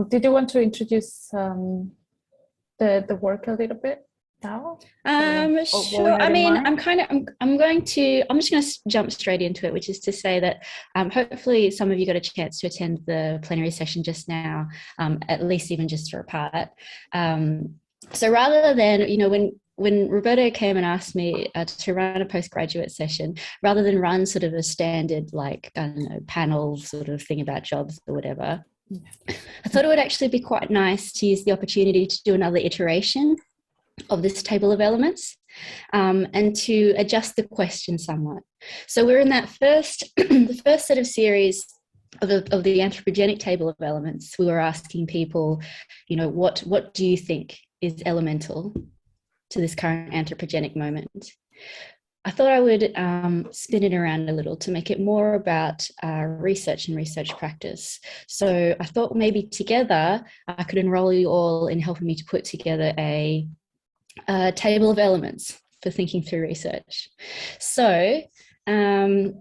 Did you want to introduce the work a little bit now? Sure. I mean, I'm just going to jump straight into it, which is to say that hopefully some of you got a chance to attend the plenary session just now, at least even just for a part. So rather than, you know, when Roberta came and asked me to run a postgraduate session, rather than run sort of a standard, like, I don't know, panel sort of thing about jobs or whatever, I thought it would actually be quite nice to use the opportunity to do another iteration of this table of elements and to adjust the question somewhat. So we're in that the first set of series of the anthropogenic table of elements. We were asking people, you know, what do you think is elemental to this current anthropogenic moment? I thought I would spin it around a little to make it more about research and research practice. So I thought maybe together I could enroll you all in helping me to put together a table of elements for thinking through research. So the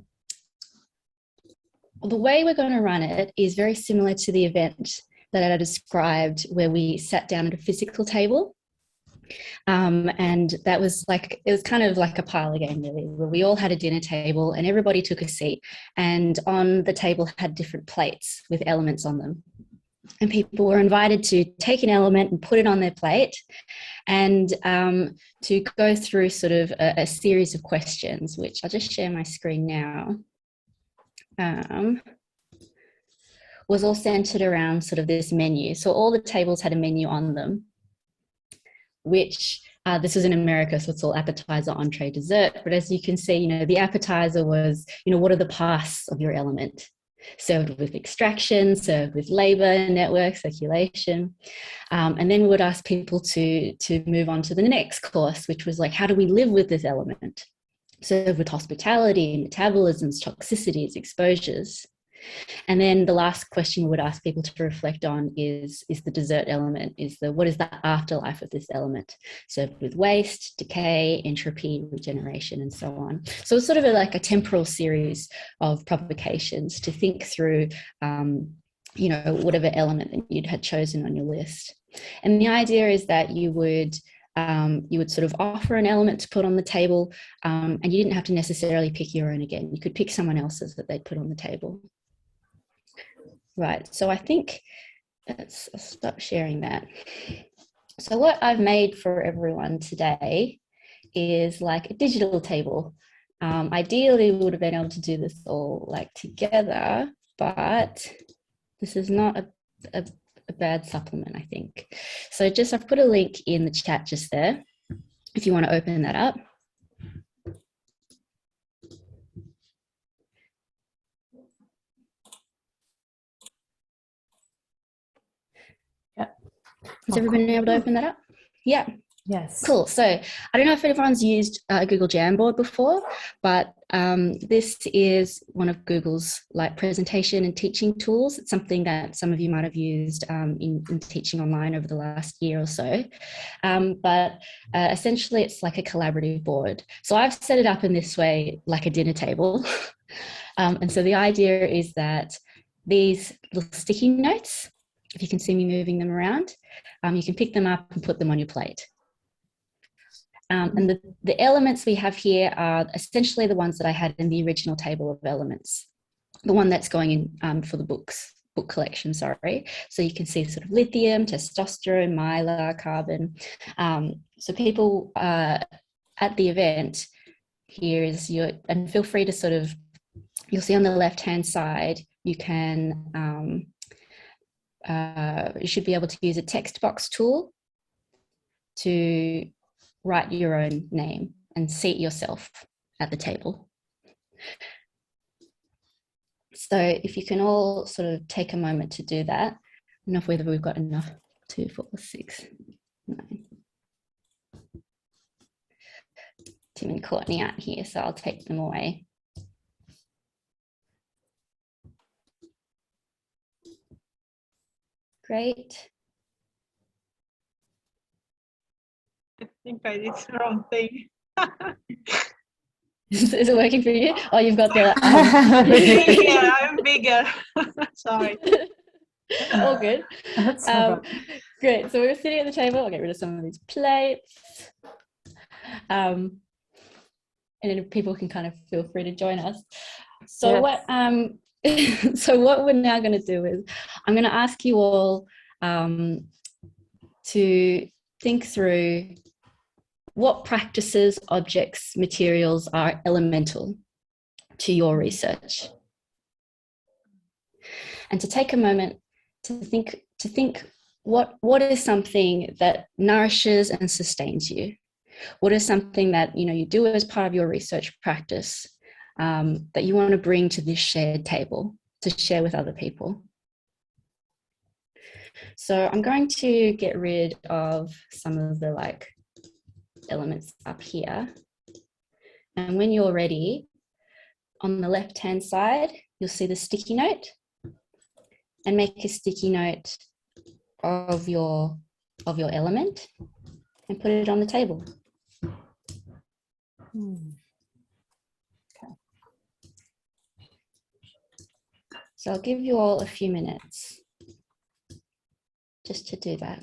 way we're going to run it is very similar to the event that I described, where we sat down at a physical table. And that was like, it was kind of like a parlor game really, where we all had a dinner table and everybody took a seat, and on the table had different plates with elements on them. And people were invited to take an element and put it on their plate, and to go through sort of a series of questions, which I'll just share my screen now. Was all centered around sort of this menu. So all the tables had a menu on them, which this was in America, so it's all appetizer, entree, dessert. But as you can see, you know, the appetizer was, you know, what are the paths of your element? Served with extraction, served with labor, network, circulation. And then we would ask people to move on to the next course, which was like, how do we live with this element? Served with hospitality, metabolisms, toxicities, exposures. And then the last question we would ask people to reflect on is the dessert element, what is the afterlife of this element? Served with waste, decay, entropy, regeneration, and so on. So it's sort of like a temporal series of provocations to think through, you know, whatever element that you'd had chosen on your list. And the idea is that you would sort of offer an element to put on the table, and you didn't have to necessarily pick your own again. You could pick someone else's that they'd put on the table. Right, so I think I'll stop sharing that. So what I've made for everyone today is like a digital table. Ideally, we would have been able to do this all like together, but this is not a bad supplement, I think. So I've put a link in the chat just there, if you want to open that up. Has everyone been able to open that up? Yeah. Yes. Cool. So I don't know if everyone's used Google Jamboard before, but this is one of Google's like presentation and teaching tools. It's something that some of you might have used in teaching online over the last year or so. But essentially it's like a collaborative board. So I've set it up in this way, like a dinner table. And so the idea is that these little sticky notes, if you can see me moving them around, you can pick them up and put them on your plate. And the elements we have here are essentially the ones that I had in the original table of elements, the one that's going in for the book collection, sorry. So you can see sort of lithium, testosterone, mylar, carbon. So people at the event here is and feel free to sort of, you'll see on the left-hand side, you can, you should be able to use a text box tool to write your own name and seat yourself at the table. So if you can all sort of take a moment to do that. I don't know whether we've got enough. 2, 4, 6, 9. Tim and Courtney aren't here, so I'll take them away. Great. I think I did the wrong thing. Is it working for you? Oh, you've got the... Yeah, I'm bigger. Sorry. All good. That's so Great. So we're sitting at the table. I'll get rid of some of these plates. And then people can kind of feel free to join us. So what so what we're now going to do is I'm going to ask you all to think through what practices, objects, materials are elemental to your research. And to take a moment to think what is something that nourishes and sustains you? What is something that you do as part of your research practice that you want to bring to this shared table to share with other people? So I'm going to get rid of some of the elements up here. And when you're ready, on the left-hand side, you'll see the sticky note, and make a sticky note of your element and put it on the table. Okay. So I'll give you all a few minutes just to do that.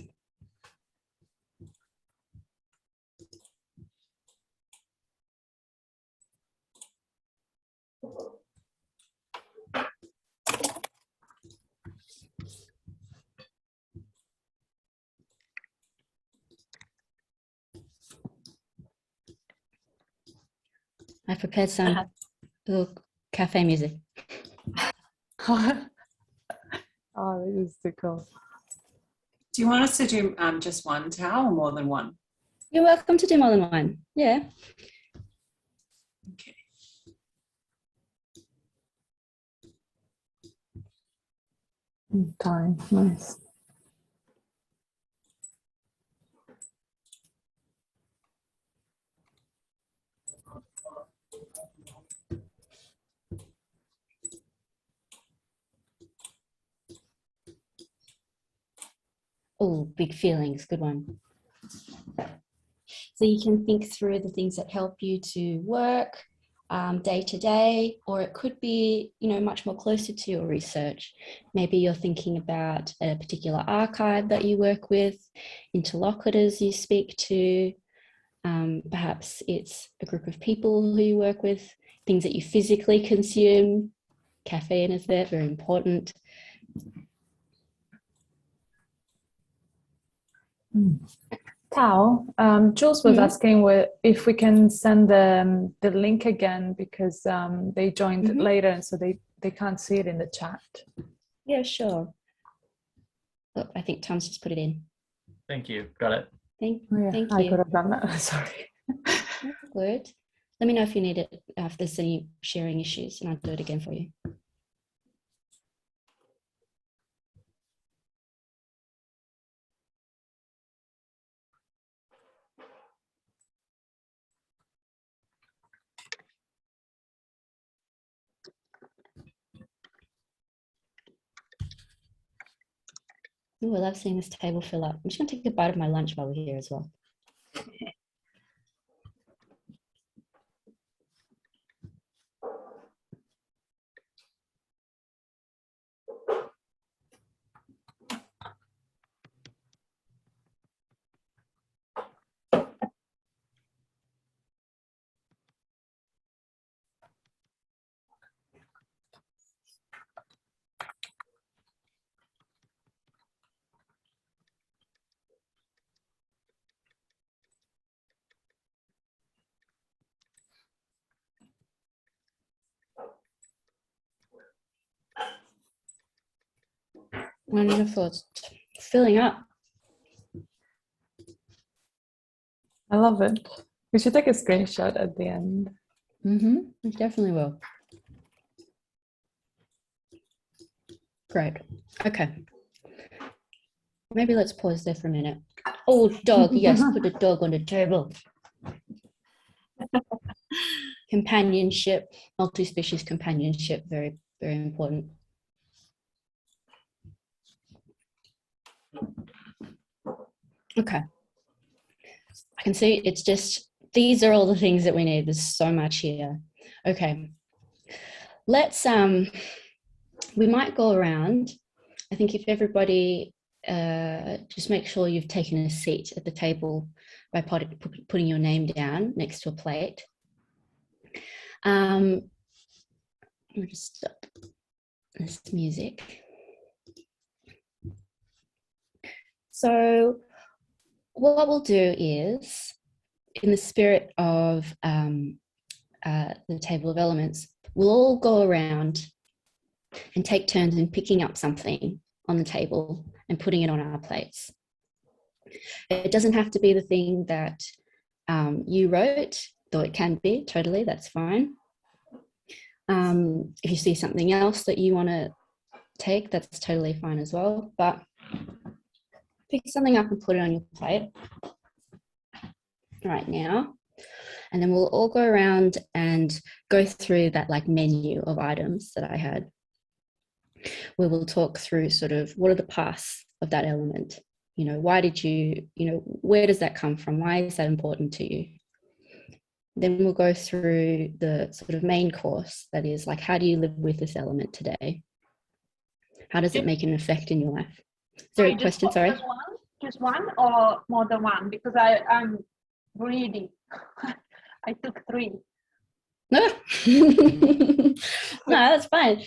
I prepared some little cafe music. Oh, this is so cool. Do you want us to do just one, Thao, or more than one? You're welcome to do more than one. Yeah. Okay. Time, nice. Oh, big feelings, good one. So you can think through the things that help you to work day to day, or it could be, much more closer to your research. Maybe you're thinking about a particular archive that you work with, interlocutors you speak to. Perhaps it's a group of people who you work with, things that you physically consume. Caffeine is there, very important. Thao, Jules was asking if we can send the link again, because they joined later, and so they can't see it in the chat. Yeah, sure. Oh, I think Tom's just put it in. Thank you. Got it. Thank you. I could have done that. Sorry. That's good. Let me know if you need it, if there's any sharing issues, and I'll do it again for you. Oh, I love seeing this table fill up. I'm just going to take a bite of my lunch while we're here as well. Wonderful. It's filling up. I love it. We should take a screenshot at the end. We definitely will. Great. Okay. Maybe let's pause there for a minute. Oh, dog. Yes, put the dog on the table. Companionship, multi-species companionship, very, very important. Okay. I can see it's just, these are all the things that we need. There's so much here. Okay. Let's, we might go around I think if everybody just make sure you've taken a seat at the table by putting your name down next to a plate. Let me just stop this music. So what we'll do is, in the spirit of the table of elements, we'll all go around and take turns in picking up something on the table and putting it on our plates. It doesn't have to be the thing that you wrote, though it can be, totally, that's fine. If you see something else that you want to take, that's totally fine as well. But pick something up and put it on your plate right now. And then we'll all go around and go through that like menu of items that I had, where we'll talk through sort of what are the parts of that element. You know, why did you, where does that come from? Why is that important to you? Then we'll go through the sort of main course, that is like, how do you live with this element today? How does it make an effect in your life? Is there a question? Sorry. Just one or more than one? Because I'm greedy. I took 3. No, no, that's fine.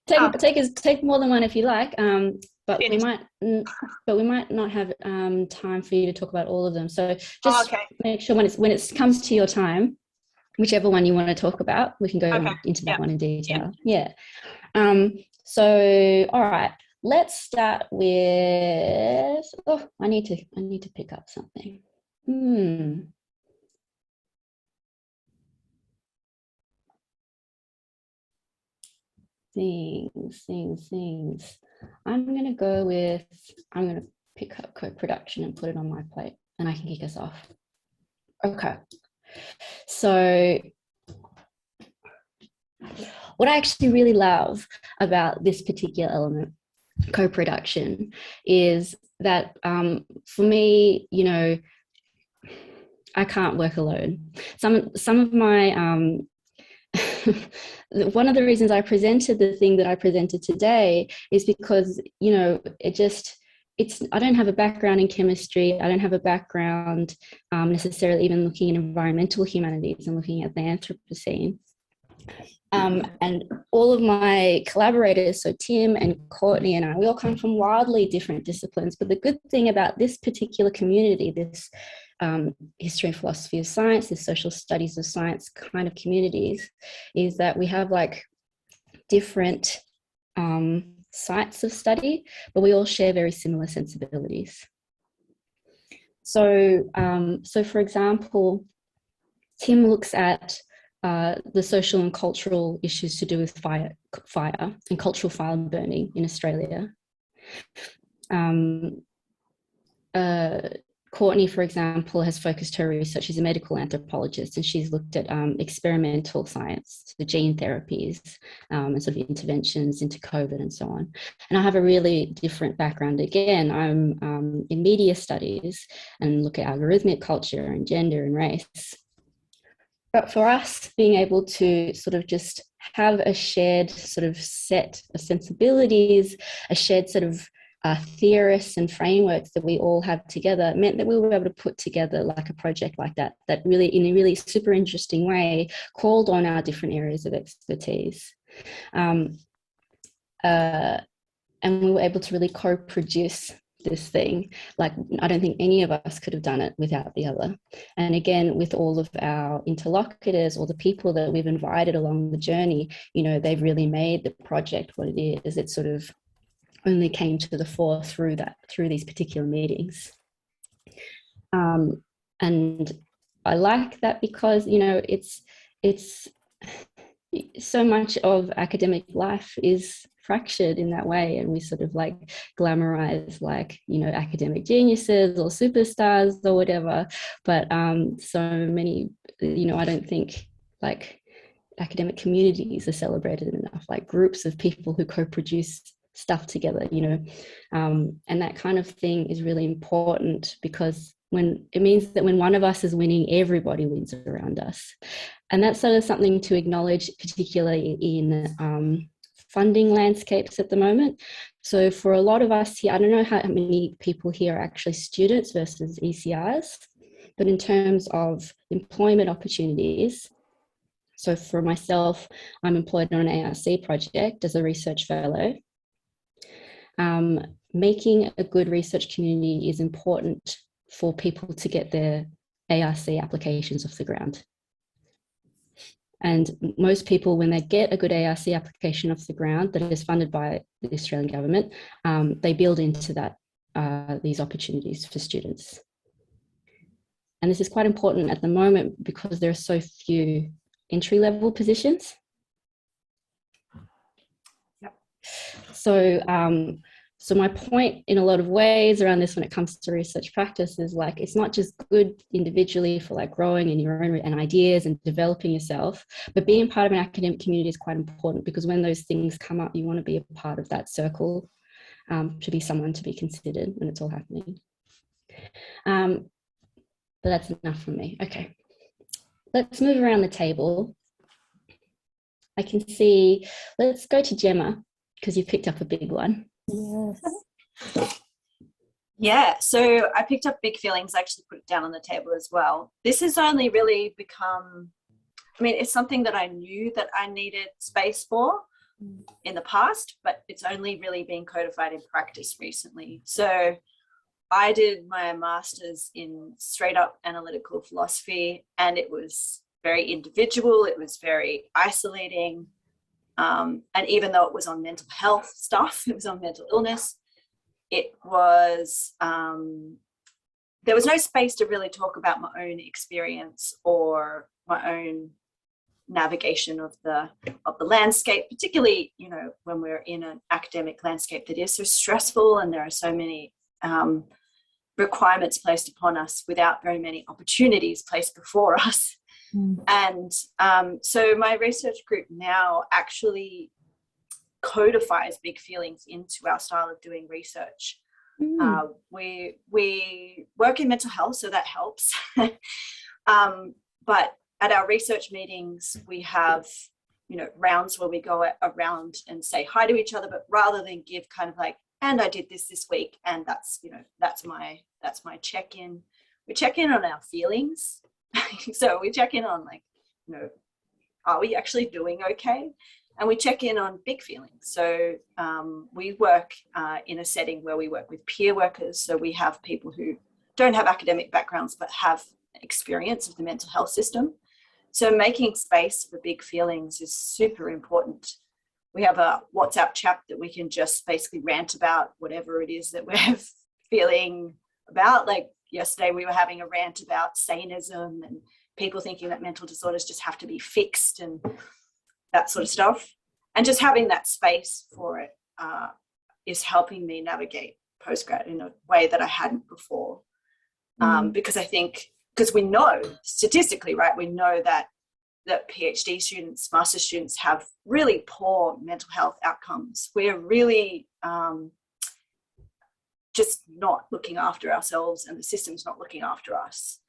Take more than one if you like. But we might not have time for you to talk about all of them. So just make sure when it comes to your time, whichever one you want to talk about, we can go into that one in detail. Yeah. So all right, let's start with. Oh, I need to pick up something. Things. I'm going to pick up co-production and put it on my plate, and I can kick us off. Okay. So what I actually really love about this particular element, co-production, is that for me, I can't work alone. Some of my one of the reasons I presented the thing that I presented today is because, I don't have a background in chemistry. I don't have a background necessarily even looking at environmental humanities and looking at the Anthropocene. And all of my collaborators, so Tim and Courtney and I, we all come from wildly different disciplines. But the good thing about this particular community, this history and philosophy of science, this social studies of science kind of communities, is that we have like different sites of study, but we all share very similar sensibilities. So for example, Tim looks at the social and cultural issues to do with fire and cultural fire burning in Australia. Courtney, for example, has focused her research. She's a medical anthropologist, and she's looked at experimental science, the gene therapies, and sort of interventions into COVID and so on. And I have a really different background. Again, I'm in media studies and look at algorithmic culture and gender and race. But for us, being able to sort of just have a shared sort of set of sensibilities, a shared set of theorists and frameworks that we all have together, meant that we were able to put together like a project like that really, in a really super interesting way, called on our different areas of expertise. And we were able to really co-produce this thing. Like, I don't think any of us could have done it without the other. And again, with all of our interlocutors or the people that we've invited along the journey, they've really made the project what it is. It sort of only came to the fore through these particular meetings. And I like that because, it's so much of academic life is fractured in that way, and we sort of like glamorize academic geniuses or superstars or whatever, but so many, I don't think like academic communities are celebrated enough, like groups of people who co-produce stuff together, and that kind of thing is really important, because when it means that when one of us is winning, everybody wins around us. And that's sort of something to acknowledge, particularly in funding landscapes at the moment, So for a lot of us here, I don't know how many people here are actually students versus ECRs, but in terms of employment opportunities, so for myself, I'm employed on an ARC project as a research fellow. Making a good research community is important for people to get their ARC applications off the ground. And most people, when they get a good ARC application off the ground that is funded by the Australian government, they build into that these opportunities for students. And this is quite important at the moment because there are so few entry-level positions. Yep. So my point in a lot of ways around this when it comes to research practice is like, it's not just good individually for like growing in your own and ideas and developing yourself, but being part of an academic community is quite important because when those things come up, you want to be a part of that circle, to be someone to be considered when it's all happening. But that's enough from me. Okay, let's move around the table. I can see, let's go to Gemma because you picked up a big one. Yes. Yeah, so I picked up big feelings. I actually put it down on the table as well. This has only really become, I mean, it's something that I knew that I needed space for in the past, but it's only really been codified in practice recently. So I did my master's in straight up analytical philosophy, and it was very individual. It was very isolating. And even though it was on mental health stuff, it was on mental illness, it was, there was no space to really talk about my own experience or my own navigation of the landscape, particularly, you know, when we're in an academic landscape that is so stressful and there are so many requirements placed upon us without very many opportunities placed before us. And so my research group now actually codifies big feelings into our style of doing research. We work in mental health, so that helps. But at our research meetings, we have, you know, rounds where we go around and say hi to each other, but rather than give kind of like, and I did this week, and that's, you know, that's my check-in. We check in on our feelings. So we check in on like, you know, are we actually doing okay? And we check in on big feelings. So we work in a setting where we work with peer workers. So we have people who don't have academic backgrounds, but have experience of the mental health system. So making space for big feelings is super important. We have a WhatsApp chat that we can just basically rant about whatever it is that we're feeling about. Like yesterday we were having a rant about sanism and people thinking that mental disorders just have to be fixed and that sort of stuff. And just having that space for it is helping me navigate postgrad in a way that I hadn't before. Because I think, because we know statistically, right, we know that PhD students, master students have really poor mental health outcomes. We're really just not looking after ourselves, and the system's not looking after us.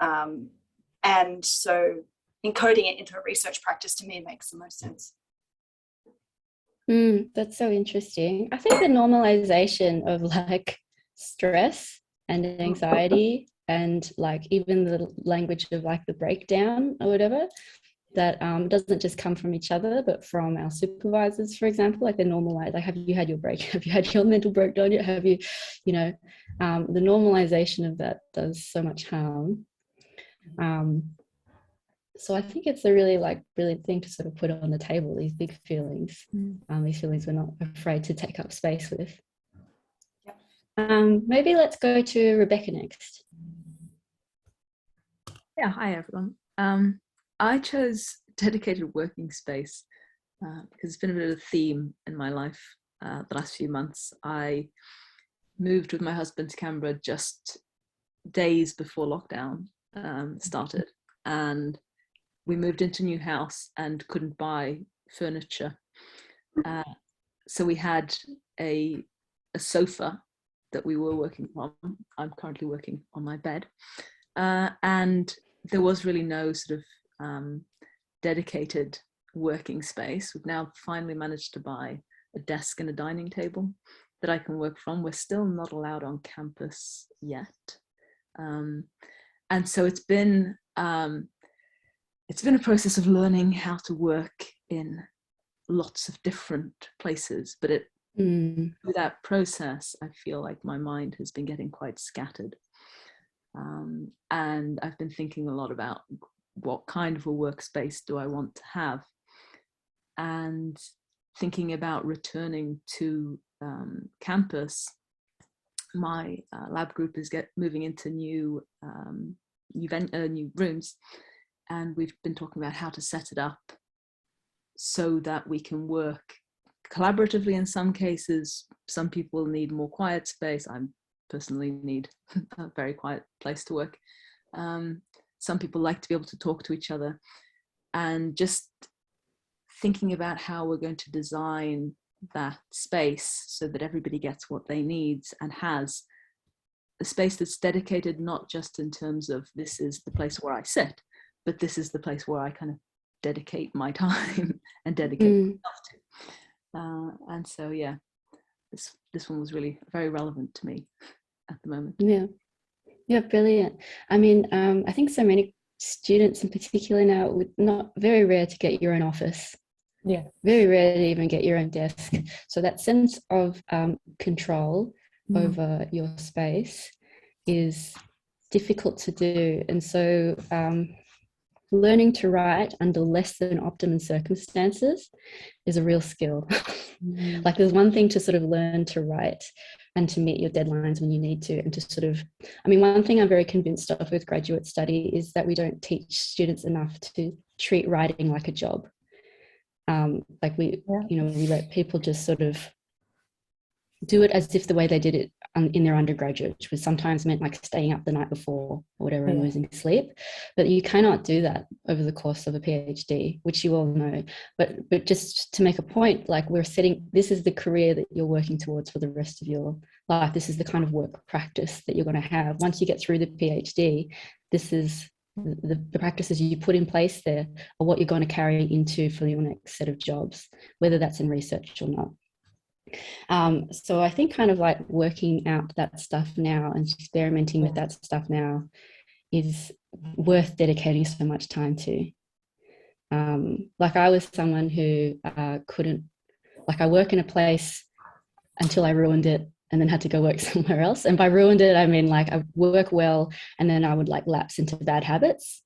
And so encoding it into a research practice to me makes the most sense. That's so interesting. I think the normalization of like stress and anxiety and like even the language of like the breakdown or whatever, that doesn't just come from each other, but from our supervisors, for example, like they normalize, like, have you had your break? Have you had your mental breakdown yet? Have you, you know, the normalization of that does so much harm. So I think it's a really like brilliant thing to sort of put on the table, these big feelings, these feelings we're not afraid to take up space with. Maybe let's go to Rebecca next. Yeah, hi everyone. I chose dedicated working space because it's been a bit of a theme in my life the last few months. I moved with my husband to Canberra just days before lockdown started, and we moved into a new house and couldn't buy furniture. So we had a sofa that we were working from. I'm currently working on my bed. And there was really no sort of dedicated working space. We've now finally managed to buy a desk and a dining table that I can work from. We're still not allowed on campus yet. And so it's been a process of learning how to work in lots of different places, but through that process, I feel like my mind has been getting quite scattered. And I've been thinking a lot about what kind of a workspace do I want to have, and thinking about returning to campus. My lab group is moving into new rooms, and we've been talking about how to set it up so that we can work collaboratively in some cases. Some people need more quiet space. I personally need a very quiet place to work. Some people like to be able to talk to each other, and just thinking about how we're going to design that space so that everybody gets what they need and has a space that's dedicated, not just in terms of this is the place where I sit, but this is the place where I kind of dedicate my time and dedicate myself to. And so, yeah, this one was really very relevant to me at the moment. Yeah, brilliant. I mean, I think so many students in particular now, not very rare to get your own office. Yeah, very rare to even get your own desk. So that sense of control over your space is difficult to do. And so learning to write under less than optimum circumstances is a real skill. Like, there's one thing to sort of learn to write and to meet your deadlines when you need to, and to sort of, I mean, one thing I'm very convinced of with graduate study is that we don't teach students enough to treat writing like a job. Like we let people just sort of do it as if the way they did it in their undergraduate, which was sometimes meant like staying up the night before or whatever and losing sleep. But you cannot do that over the course of a PhD, which you all know. But just to make a point, like, this is the career that you're working towards for the rest of your life. This is the kind of work practice that you're going to have. Once you get through the PhD, this is the practices you put in place there are what you're going to carry into for your next set of jobs, whether that's in research or not. So I think kind of like working out that stuff now and experimenting with that stuff now is worth dedicating so much time to. Like, I was someone who couldn't, like, I work in a place until I ruined it and then had to go work somewhere else. And by ruined it, I mean, like, I work well and then I would like lapse into bad habits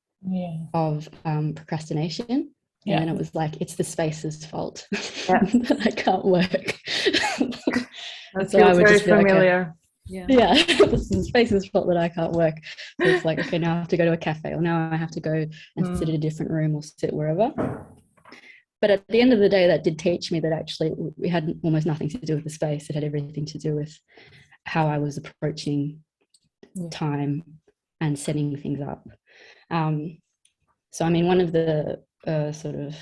of procrastination. And then it was like, it's the space's fault that I can't work. That so I feels would very just be familiar. like, this is the space's fault that I can't work. So it's like, okay, now I have to go to a cafe, or now I have to go and sit in a different room or sit wherever. But at the end of the day, that did teach me that actually we had almost nothing to do with the space. It had everything to do with how I was approaching time and setting things up. So, I mean, one of the sort of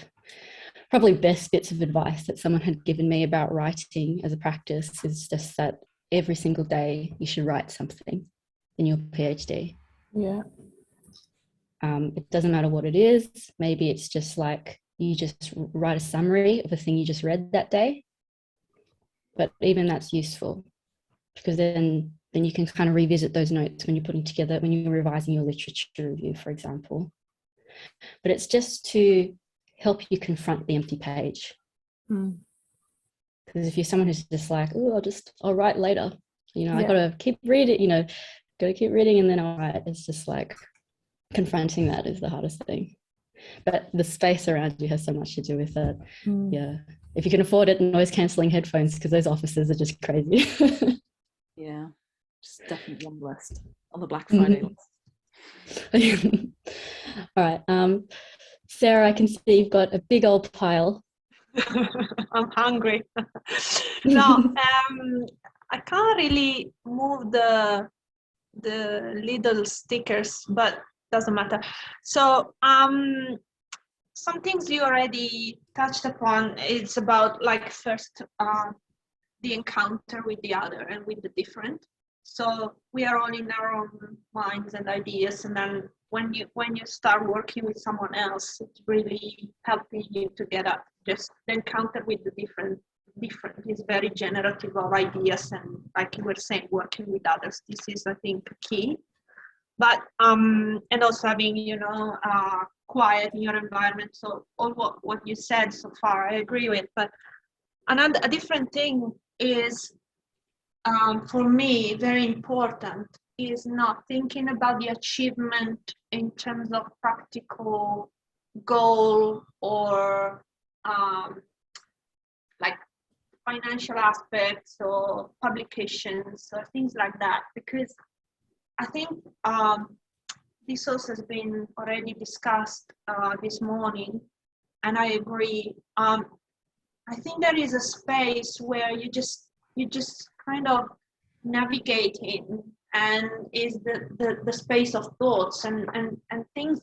probably best bits of advice that someone had given me about writing as a practice is just that every single day you should write something in your PhD. Yeah. It doesn't matter what it is. Maybe it's just like you just write a summary of a thing you just read that day. But even that's useful, because then you can kind of revisit those notes when you're putting together, when you're revising your literature review, for example. But it's just to help you confront the empty page. Because if you're someone who's just like, oh, I'll write later, I gotta keep reading, gotta keep reading and then I'll write. It's just like confronting that is the hardest thing. But the space around you has so much to do with it. Yeah. If you can afford it, noise cancelling headphones, because those offices are just crazy. Yeah, just definitely one list on the Black Friday list. All right. Sarah, I can see you've got a big old pile. I'm hungry. No, I can't really move the little stickers, but doesn't matter. So some things you already touched upon. It's about, like, first the encounter with the other and with the different. So we are all in our own minds and ideas, and then when you start working with someone else, it's really helping you to get up. Just the encounter with the different different. It's very generative of ideas, and like you were saying, working with others. This is, I think, key. But and also having, quiet in your environment. So all what you said so far, I agree with. But a different thing is, for me, very important, is not thinking about the achievement in terms of practical goal or like financial aspects or publications or things like that, because I think this also has been already discussed this morning, and I agree. I think there is a space where you just kind of navigate in, and is the space of thoughts, and things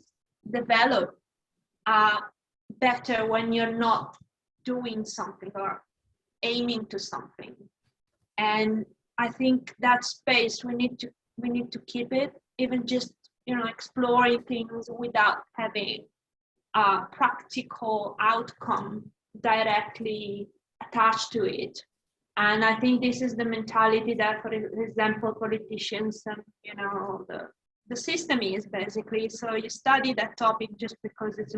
develop better when you're not doing something or aiming to something. And I think that space we need to keep it, even just exploring things without having a practical outcome directly attached to it. And I think this is the mentality that, for example, politicians and the system is basically. So you study that topic just because it's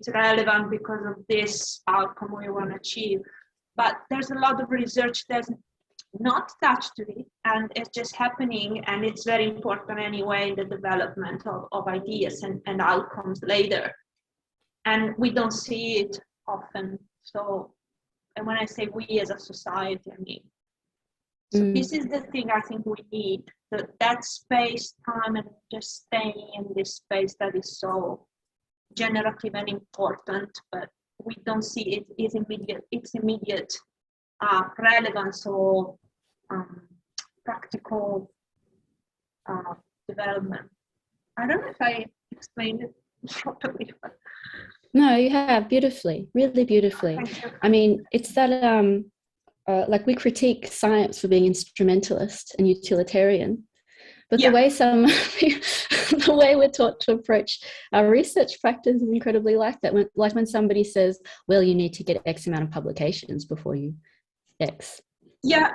relevant because of this outcome we want to achieve. But there's a lot of research that's not attached to it, and it's just happening, and it's very important anyway in the development of ideas and outcomes later. And we don't see it often. So, and when I say we as a society, I mean, so this is the thing I think we need, that space, time, and just staying in this space that is so generative and important, but we don't see its immediate relevance or practical development. I don't know if I explained it properly, but no, you have beautifully, really beautifully. I mean, it's that like we critique science for being instrumentalist and utilitarian, but the way we're taught to approach our research practice is incredibly like that. When somebody says, well, you need to get X amount of publications before you X. Yeah.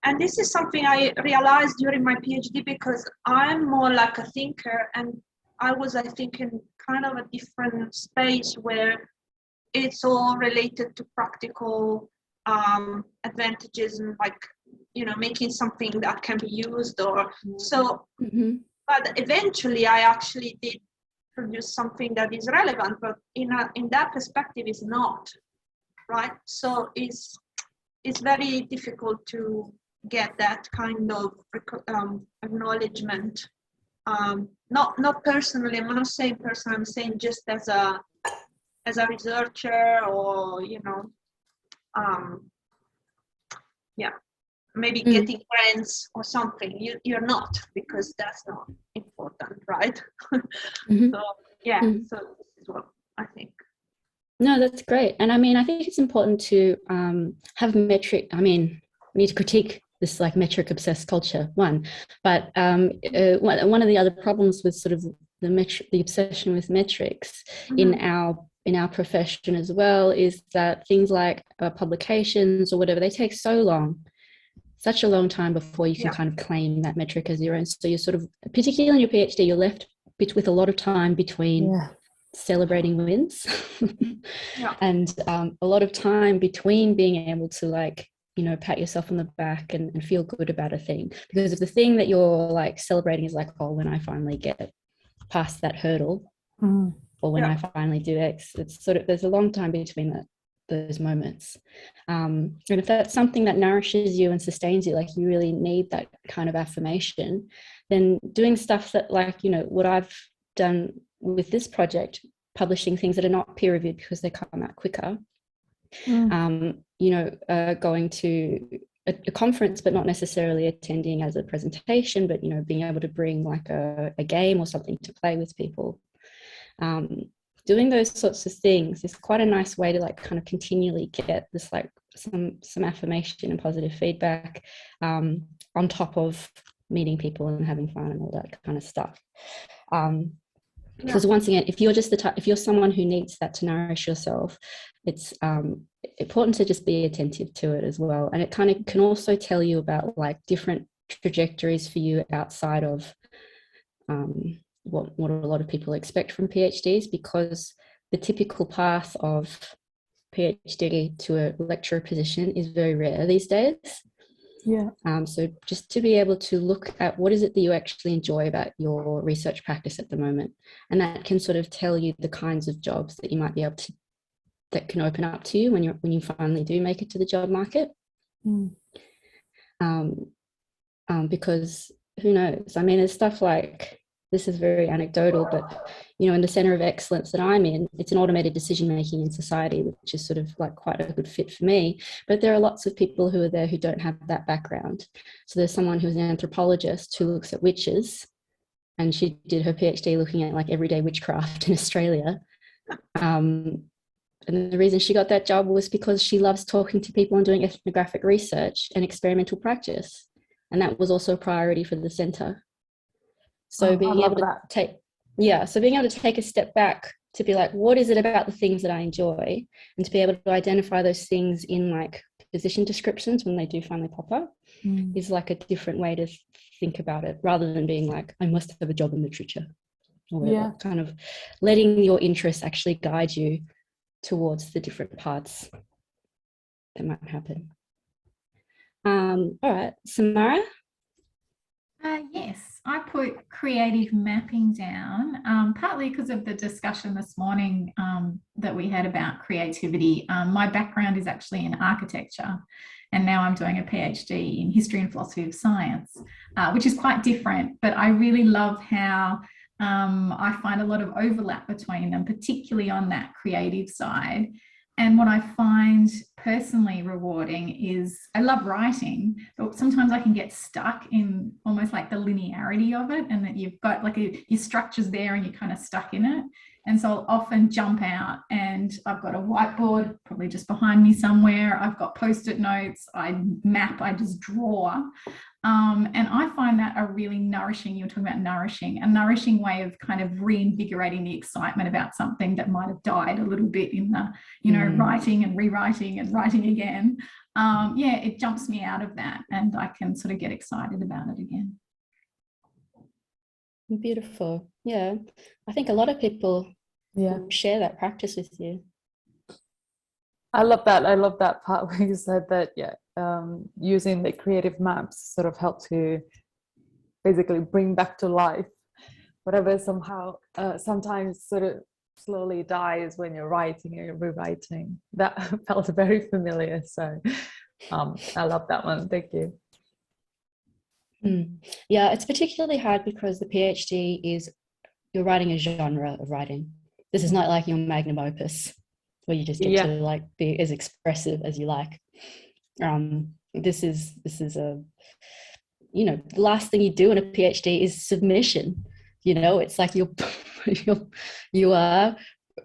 And this is something I realized during my PhD, because I'm more like a thinker, and I think, in kind of a different space where it's all related to practical advantages and making something that can be used or so. But eventually I actually did produce something that is relevant, but in that perspective is not, right? So it's very difficult to get that kind of acknowledgement. Not personally, I'm not saying personally, I'm saying just as a researcher, or maybe getting grants or something. You're not, because that's not important, right? So so this is what I think. No, that's great. And I mean, I think it's important to have metric. I mean, we need to critique this like metric obsessed culture, but one of the other problems with sort of the obsession with metrics in our profession as well is that things like publications or whatever, they take such a long time before you can kind of claim that metric as your own. So you're sort of, particularly in your PhD, you're left with a lot of time between celebrating wins and a lot of time between being able to pat yourself on the back and feel good about a thing. Because if the thing that you're like celebrating is like, oh, when I finally get past that hurdle, or when I finally do X, it's sort of, there's a long time between those moments. And if that's something that nourishes you and sustains you, like you really need that kind of affirmation, then doing stuff that what I've done with this project, publishing things that are not peer reviewed because they come out quicker, going to a conference but not necessarily attending as a presentation, but being able to bring like a game or something to play with people. Doing those sorts of things is quite a nice way to kind of continually get this some affirmation and positive feedback on top of meeting people and having fun and all that kind of stuff. Because once again, if you're someone who needs that to nourish yourself, it's important to just be attentive to it as well. And it kind of can also tell you about like different trajectories for you outside of what a lot of people expect from PhDs, because the typical path of PhD to a lecturer position is very rare these days. Yeah. So just to be able to look at what is it that you actually enjoy about your research practice at the moment, and that can sort of tell you the kinds of jobs that you might be able to, that can open up to you when you finally do make it to the job market. Because who knows? I mean, there's stuff like, this is very anecdotal, but you know, in the Centre of Excellence that I'm in, it's an automated decision making in society, which is sort of like quite a good fit for me. But there are lots of people who are there who don't have that background. So there's someone who's an anthropologist who looks at witches, and she did her PhD looking at like everyday witchcraft in Australia. And the reason she got that job was because she loves talking to people and doing ethnographic research and experimental practice. And that was also a priority for the centre. So being able to take a step back to be like, what is it about the things that I enjoy, and to be able to identify those things in like position descriptions when they do finally pop up is like a different way to think about it, rather than being like, I must have a job in literature, or whatever. Kind of letting your interests actually guide you towards the different paths that might happen. All right, Samara? Yes, I put creative mapping down, partly because of the discussion this morning that we had about creativity. My background is actually in architecture, and now I'm doing a PhD in history and philosophy of science, which is quite different, but I really love how I find a lot of overlap between them, particularly on that creative side. And what I find personally rewarding is, I love writing, but sometimes I can get stuck in almost like the linearity of it, and that you've got like your structure's there and you're kind of stuck in it. And so I'll often jump out, and I've got a whiteboard probably just behind me somewhere. I've got Post-it notes, I map, I just draw. And I find that a really nourishing, you were talking about nourishing, a nourishing way of kind of reinvigorating the excitement about something that might have died a little bit in the, you know, writing and rewriting and writing again. Yeah, it jumps me out of that, and I can sort of get excited about it again. Beautiful. Yeah, I think a lot of people share that practice with you. I love that. I love that part where you said that, using the creative maps sort of help to basically bring back to life whatever somehow sometimes sort of slowly dies when you're writing or you're rewriting. That felt very familiar. So I love that one. Thank you. Yeah, it's particularly hard because the PhD is, you're writing a genre of writing. This is not like your magnum opus where you just get to like be as expressive as you like. This is a, you know, the last thing you do in a PhD is submission. You know, it's like you are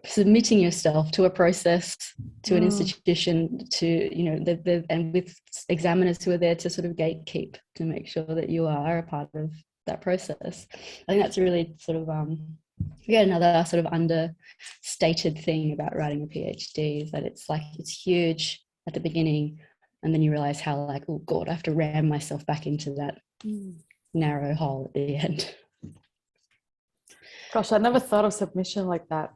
submitting yourself to a process, to an institution, to, you know, and with examiners who are there to sort of gatekeep to make sure that you are a part of that process. I think that's a really sort of another sort of understated thing about writing a PhD, is that it's like, it's huge at the beginning, and then you realize how like, oh God, I have to ram myself back into that narrow hole at the end. Gosh, I never thought of submission like that.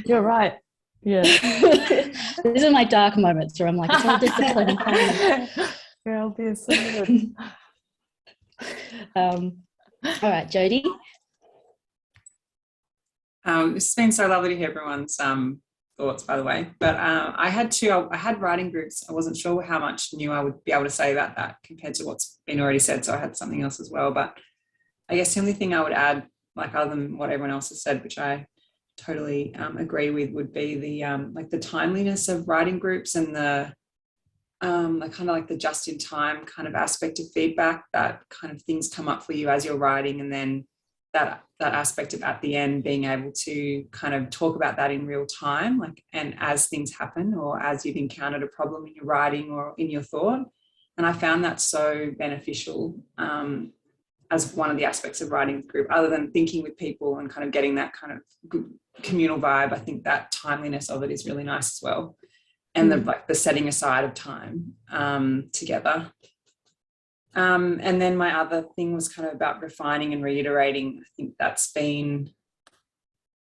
You're right. Yeah. These are my dark moments where I'm like, it's all discipline. Yeah, I'll be a submission. All right, Jodie. It's been so lovely to hear everyone's thoughts, by the way. But I had writing groups. I wasn't sure how much new I would be able to say about that compared to what's been already said. So I had something else as well. But I guess the only thing I would add, like other than what everyone else has said, which I totally agree with, would be the like the timeliness of writing groups, and the like kind of like the just in time kind of aspect of feedback, that kind of things come up for you as you're writing, and then that aspect of at the end being able to kind of talk about that in real time, like, and as things happen, or as you've encountered a problem in your writing or in your thought. And I found that so beneficial. as one of the aspects of writing with group, other than thinking with people and kind of getting that kind of good communal vibe. I think that timeliness of it is really nice as well. And the setting aside of time together. And then my other thing was kind of about refining and reiterating. I think that's been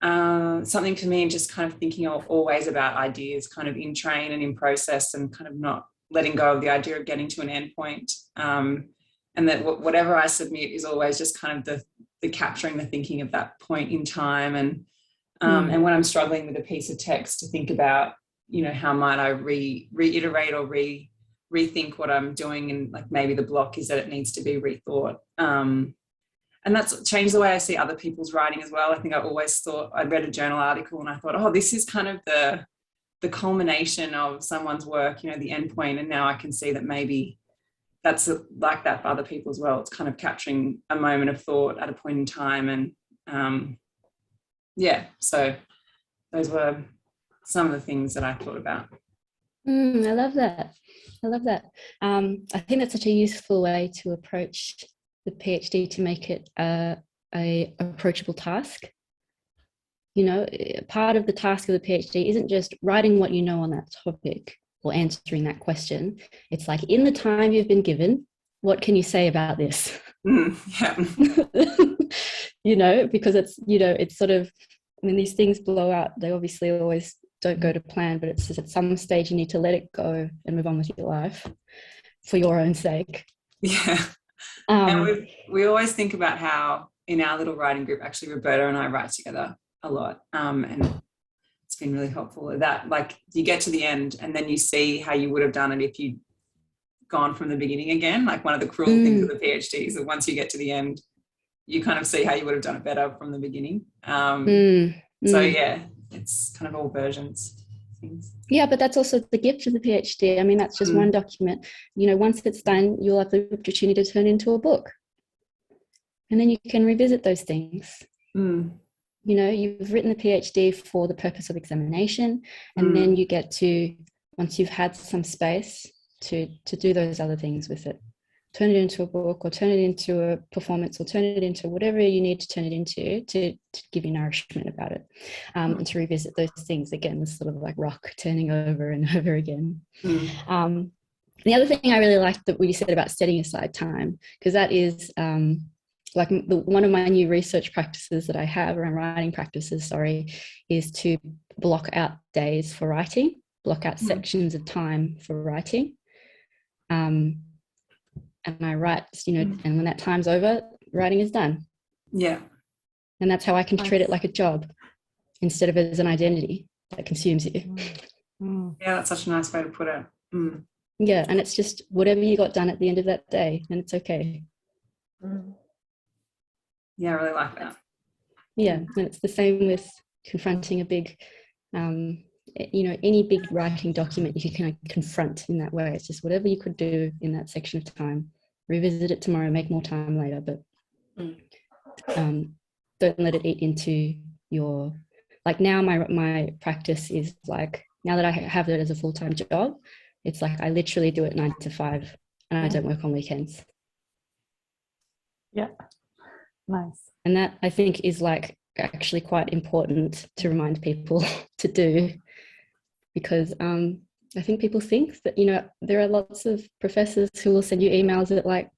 something for me, and just kind of thinking always about ideas kind of in train and in process, and kind of not letting go of the idea of getting to an end point. And that whatever I submit is always just kind of the capturing the thinking of that point in time. And when I'm struggling with a piece of text, to think about, you know, how might I reiterate or rethink what I'm doing, and like maybe the block is that it needs to be rethought. And that's changed the way I see other people's writing as well. I think I always thought, I'd read a journal article and I thought, oh, this is kind of the culmination of someone's work, you know, the end point. And now I can see that maybe that's like that for other people as well. It's kind of capturing a moment of thought at a point in time. And so those were some of the things that I thought about. I love that. I think that's such a useful way to approach the PhD, to make it a approachable task. You know, part of the task of the PhD isn't just writing what you know on that topic or answering that question. It's like, in the time you've been given, what can you say about this? You know, because it's, you know, it's sort of, when these things blow out, they obviously always don't go to plan, but it's just at some stage you need to let it go and move on with your life for your own sake. Yeah. And we always think about how in our little writing group, actually Roberta and I write together a lot, and it's been really helpful that, like, you get to the end and then you see how you would have done it if you'd gone from the beginning again. Like, one of the cruel things of the PhD is that once you get to the end, you kind of see how you would have done it better from the beginning. So yeah, it's kind of all versions. Things. Yeah, but that's also the gift of the PhD. I mean, that's just one document. You know, once it's done, you'll have the opportunity to turn it into a book, and then you can revisit those things. You know, you've written the PhD for the purpose of examination, and then you get to, once you've had some space to do those other things with it, turn it into a book, or turn it into a performance, or turn it into whatever you need to turn it into to give you nourishment about it, and to revisit those things again, this sort of like rock turning over and over again. The other thing I really liked that what you said about setting aside time, because that is like one of my new research practices that I have around writing practices, is to block out days for writing, block out sections of time for writing. And I write, you know, and when that time's over, writing is done. Yeah. And that's how I can treat it like a job instead of as an identity that consumes you. Yeah, that's such a nice way to put it. Yeah, and it's just whatever you got done at the end of that day, and it's okay. Yeah, I really like that. Yeah, and it's the same with confronting a big, you know, any big writing document you can kind of confront in that way. It's just whatever you could do in that section of time. Revisit it tomorrow, make more time later, but don't let it eat into your, like, now my practice is like, now that I have it as a full-time job, it's like I literally do it 9 to 5 and I don't work on weekends. Yeah, nice. And that, I think, is like actually quite important to remind people to do, because I think people think that, you know, there are lots of professors who will send you emails at like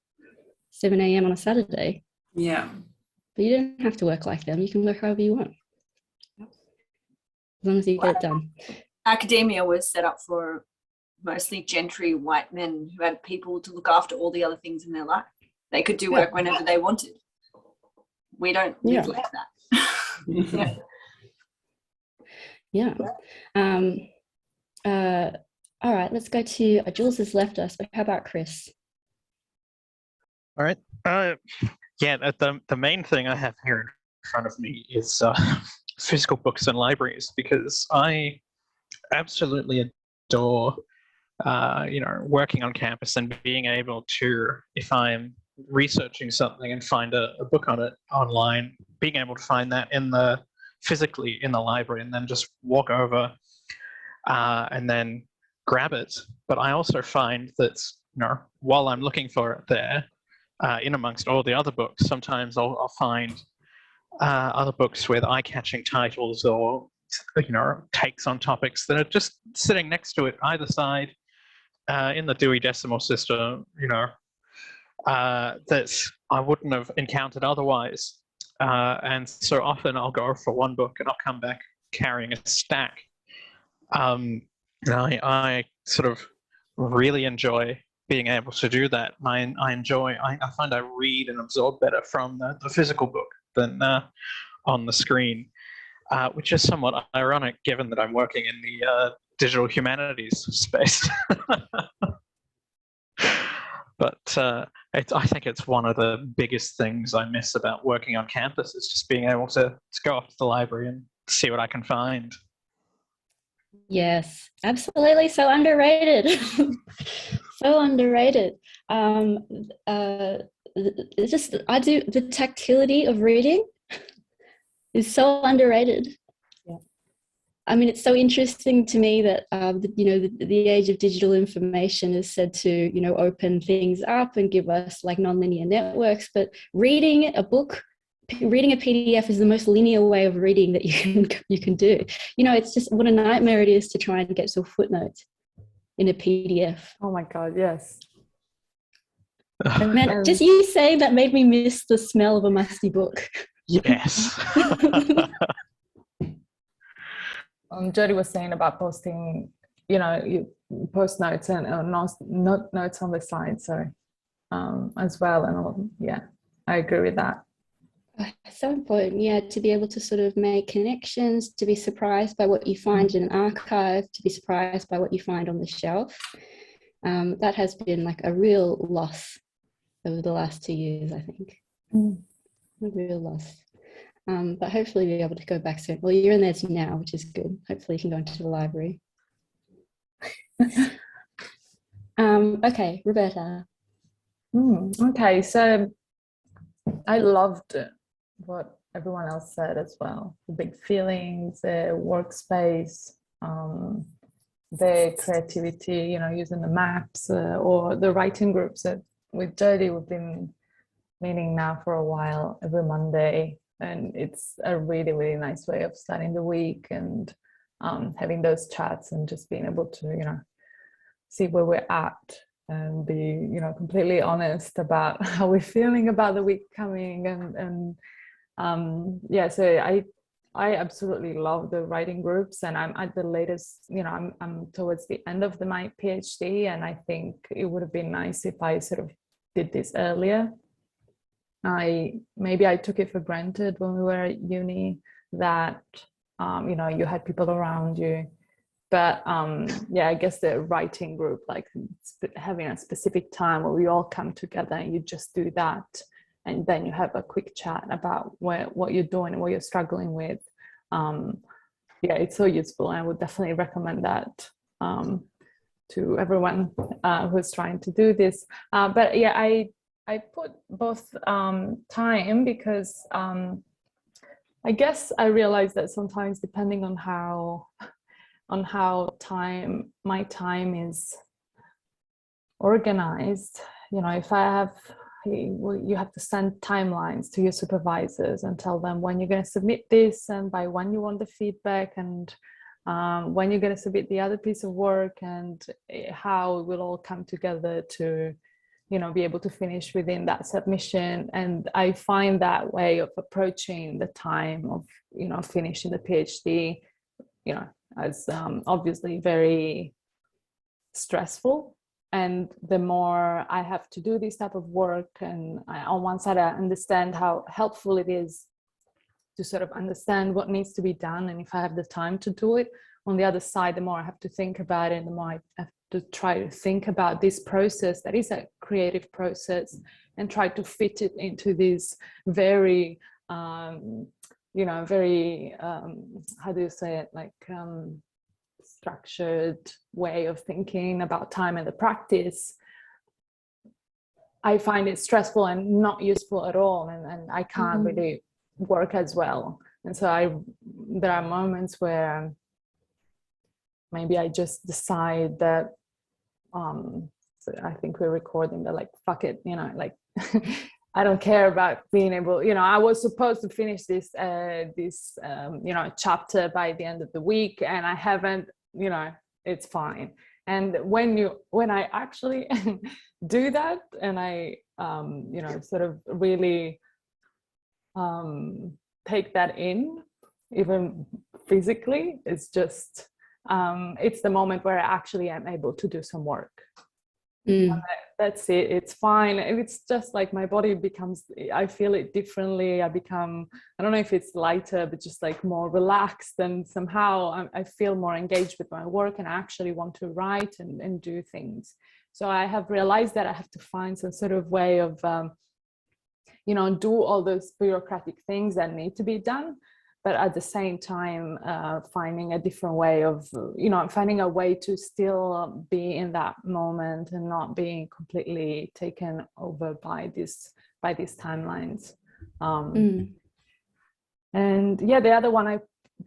7 a.m. on a Saturday. Yeah. But you don't have to work like them. You can work however you want, as long as you get it done. Academia was set up for mostly gentry white men who had people to look after all the other things in their life. They could do work whenever they wanted. We don't live like that. All right, let's go to Jules has left us, but how about Chris? All right. The main thing I have here in front of me is physical books and libraries, because I absolutely adore working on campus and being able to, if I'm researching something and find a book on it online, being able to find that physically in the library and then just walk over and then grab it. But I also find that, while I'm looking for it there, in amongst all the other books. Sometimes I'll find other books with eye-catching titles or takes on topics that are just sitting next to it either side in the Dewey Decimal System, that I wouldn't have encountered otherwise. And so often I'll go for one book and I'll come back carrying a stack. I sort of really enjoy being able to do that. I find I read and absorb better from the physical book than on the screen, which is somewhat ironic given that I'm working in the digital humanities space. But I think it's one of the biggest things I miss about working on campus is just being able to go off to the library and see what I can find. Yes, absolutely. So underrated. So underrated. The tactility of reading is so underrated. Yeah. I mean, it's so interesting to me that the age of digital information is said to open things up and give us like nonlinear networks. But reading a book, reading a PDF is the most linear way of reading that you can do. It's just what a nightmare it is to try and get to a footnote in a PDF. Oh my God, yes. Man, just you saying that made me miss the smell of a musty book. Yes. Jody was saying about posting, you post notes and notes on the side, as well. And yeah, I agree with that. So important, yeah, to be able to sort of make connections, to be surprised by what you find in an archive, to be surprised by what you find on the shelf. That has been like a real loss over the last 2 years, I think. A real loss. But hopefully we'll be able to go back soon. Well, you're in there now, which is good. Hopefully you can go into the library. Okay, Roberta. Okay, so I loved what everyone else said as well. The big feelings, the workspace, the creativity, using the maps or the writing groups that with Jody we've been meeting now for a while every Monday. And it's a really, really nice way of starting the week and having those chats and just being able to, see where we're at and be, completely honest about how we're feeling about the week coming. So I absolutely love the writing groups, and I'm at the latest, I'm towards the end of my PhD, and I think it would have been nice if I sort of did this earlier. Maybe I took it for granted when we were at uni that you had people around you, but I guess the writing group, like having a specific time where we all come together and you just do that, and then you have a quick chat about what you're doing and what you're struggling with. It's so useful, and I would definitely recommend that to everyone who's trying to do this. I put both time because I guess I realized that sometimes depending on how my time is organized, if you have to send timelines to your supervisors and tell them when you're going to submit this and by when you want the feedback and when you're going to submit the other piece of work and how it will all come together to be able to finish within that submission. And I find that way of approaching the time of finishing the PhD as obviously very stressful. And the more I have to do this type of work, and on one side I understand how helpful it is to sort of understand what needs to be done and if I have the time to do it. On the other side, the more I have to think about it, the more I have to try to think about this process that is a creative process and try to fit it into this very very how do you say it, like structured way of thinking about time and the practice. I find it stressful and not useful at all, and I can't really work as well. And so there are moments where maybe I just decide that so I think we're recording, they're like, fuck it, you know, like I don't care about being able, you know, I was supposed to finish this you know, chapter by the end of the week, and I haven't, you know, it's fine. And when I actually do that, and I you know, sort of really take that in, even physically, it's just it's the moment where I actually am able to do some work. That's it, it's fine. And it's just like my body becomes, I feel it differently. I become, I don't know if it's lighter, but just like more relaxed, and somehow I feel more engaged with my work, and I actually want to write and do things. So I have realized that I have to find some sort of way of you know, do all those bureaucratic things that need to be done, but at the same time finding a different way of, you know, finding a way to still be in that moment and not being completely taken over by these timelines. And yeah, the other one I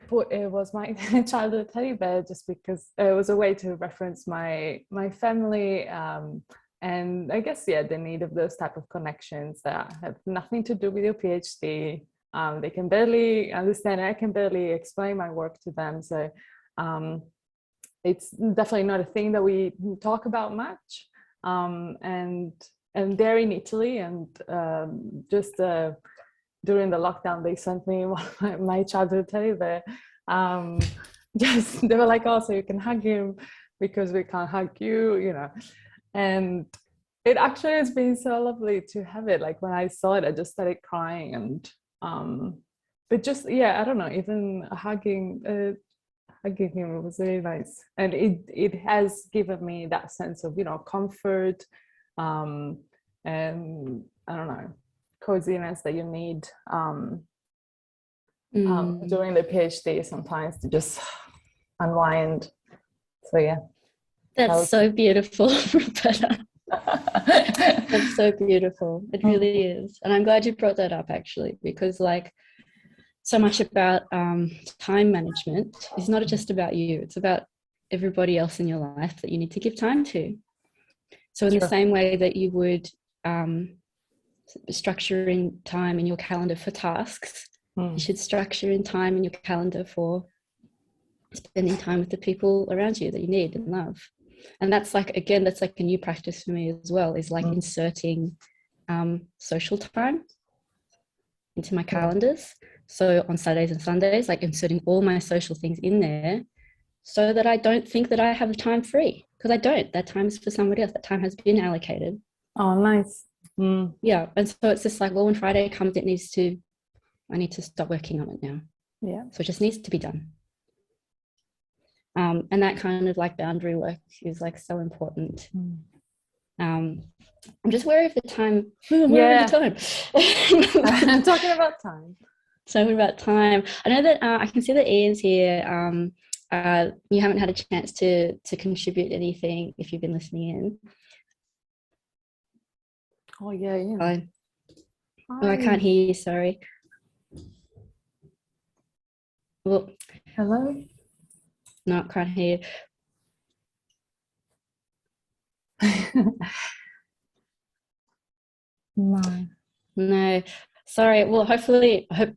put, it was my childhood teddy bear, just because it was a way to reference my family, and I guess, yeah, the need of those type of connections that have nothing to do with your PhD. They can barely understand, I can barely explain my work to them. So it's definitely not a thing that we talk about much. And they're in Italy, and just during the lockdown, they sent me one of my childhood teddy bear. Just, they were like, oh, so you can hug him because we can't hug you, you know. And it actually has been so lovely to have it. Like when I saw it, I just started crying, and but just, yeah, I don't know, even hugging him was really nice, and it has given me that sense of, you know, comfort, and I don't know, coziness that you need during the PhD sometimes to just unwind. So yeah. That's so beautiful, Roberta. That's so beautiful. It really is. And I'm glad you brought that up, actually, because like so much about time management is not just about you. It's about everybody else in your life that you need to give time to. So in the same way that you would structure in time in your calendar for tasks, you should structure in time in your calendar for spending time with the people around you that you need and love. And that's like, again, that's like a new practice for me as well, is like inserting social time into my calendars. So on Saturdays and Sundays, like inserting all my social things in there so that I don't think that I have the time free, because I don't. That time is for somebody else. That time has been allocated. Oh, nice. Yeah. And so it's just like, well, when Friday comes, I need to stop working on it now. Yeah. So it just needs to be done. And that kind of like boundary work is like so important. I'm just wary of the time. I'm talking about time. Talking about time. I know that I can see that Ian's here. You haven't had a chance to contribute anything if you've been listening in. Oh yeah, yeah. Oh, I can't hear you, sorry. Well, hello? No, can't hear you. No, sorry. Well, hopefully, I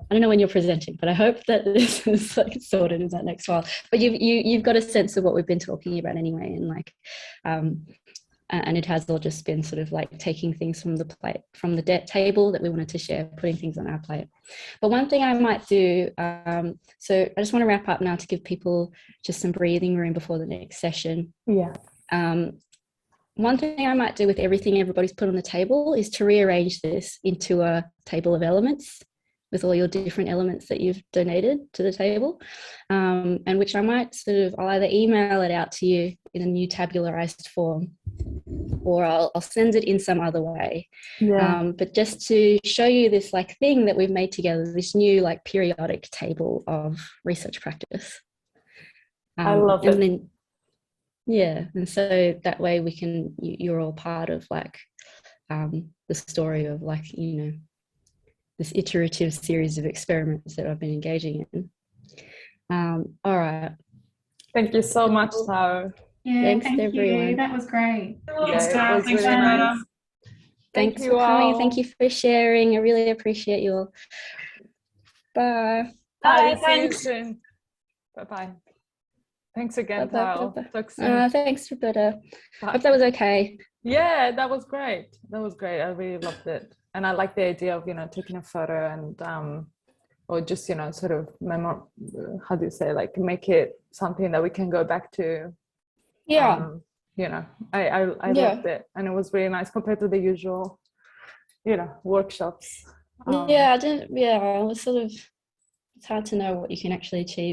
don't know when you're presenting, but I hope that this is like sorted in that next while. But you've got a sense of what we've been talking about anyway, and like, and it has all just been sort of like taking things from the plate, from the table that we wanted to share, putting things on our plate. But one thing I might do, so I just want to wrap up now to give people just some breathing room before the next session. Yeah. One thing I might do with everything everybody's put on the table is to rearrange this into a table of elements with all your different elements that you've donated to the table, and which I might sort of, I'll either email it out to you in a new tabularized form, or I'll send it in some other way. Yeah. But just to show you this like thing that we've made together, this new like periodic table of research practice. I love it. Then, yeah, and so that way we can, you're all part of like the story of like, you know, this iterative series of experiments that I've been engaging in. All right. Thank you so much, Thao. Yeah, Thanks thank everyone. you. That was great. Thanks, it Thao. was Thanks, really Roberta. nice. Thank Thanks you for coming. all. Thank you for sharing. I really appreciate you all. Bye. Bye, See you thanks. soon. Bye-bye. Thanks again, Bye-bye, Thao. bye-bye. Talk soon. Thanks, Roberta. Bye. Hope that was okay. Yeah, that was great. That was great. I really loved it. And I like the idea of, taking a photo and or just, sort of how do you say, like make it something that we can go back to. Yeah. I Yeah. loved it. And it was really nice compared to the usual, workshops. Yeah, it was sort of, it's hard to know what you can actually achieve